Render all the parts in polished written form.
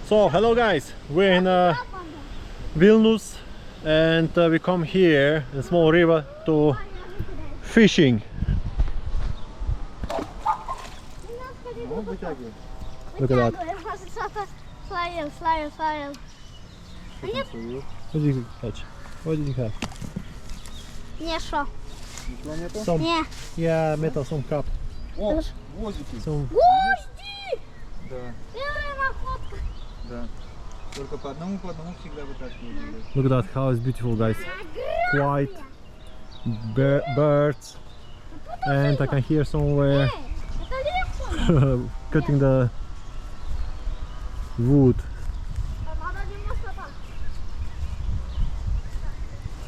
So, hello guys, we're in Vilnius and we come here in a small river to fishing. Look at that. What did you catch? What did you have? Ничего. Ничего нету? Some, Не. yeah, metal, some cup. О, гвоздики. Some, Гвозди! Да, Первая находка. да. Только по одному всегда вытаскивают. look at that, how it's beautiful, guys. White birds, and I can hear somewhere Это легко. cutting the wood. Надо немножко так.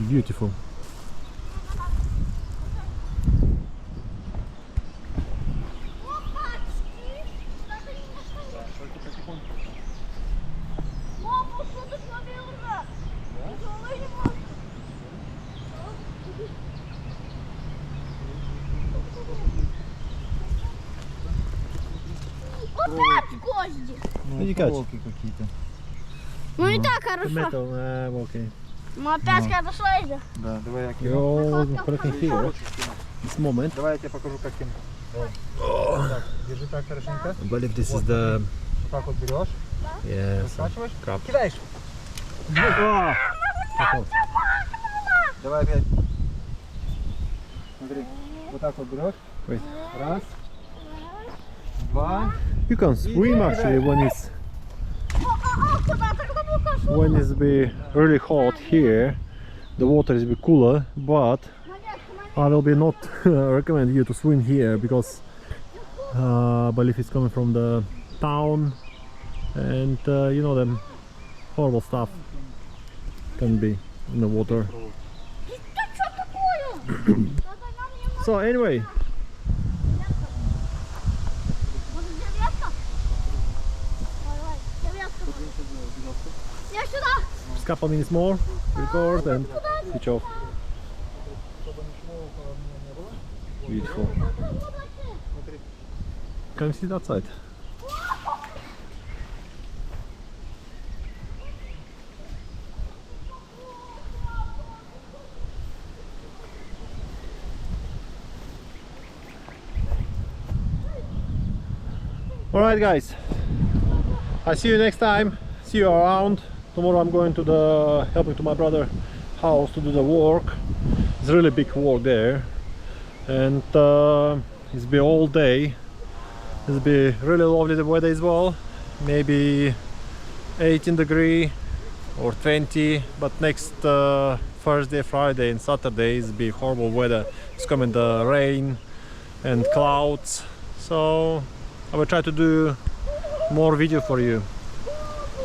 Beautiful. Опачки. Надо немножко. Только потихоньку. Мама, что ты словил уже? Тяжелый немножко. Опять гвозди. Did you catch? Проволоки какие-то. Ну и так The хорошо. metal, okay. Мы опять хорошо идем. Да, давай я кину. You're collecting here. This moment. Давай я тебе покажу, как кинуть. Так, держи так хорошенько. I believe this is the Вот так вот берешь, yes скачиваешь, crab. кидаешь. Ah! Давай опять. Смотри, вот так вот берешь. Wait. Раз, два. You can swim actually when it's be really hot here. The water is be cooler, but I will be not recommend you to swim here because I believe it's coming from the town, and you know the horrible stuff can be in the water. So anyway, Я сюда. just couple minutes more, record and switch off. Beautiful. Can you see that side? Alright guys, I see you next time, see you around. Tomorrow I'm going to the helping to my brother house to do the work. It's really big work there, and it's be all day. It'll be really lovely the weather as well, maybe 18 degree or 20, but next Thursday, Friday and Saturday is be horrible weather. It's coming the rain and clouds, so I will try to do more video for you.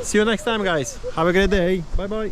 See you next time guys, have a great day, bye bye.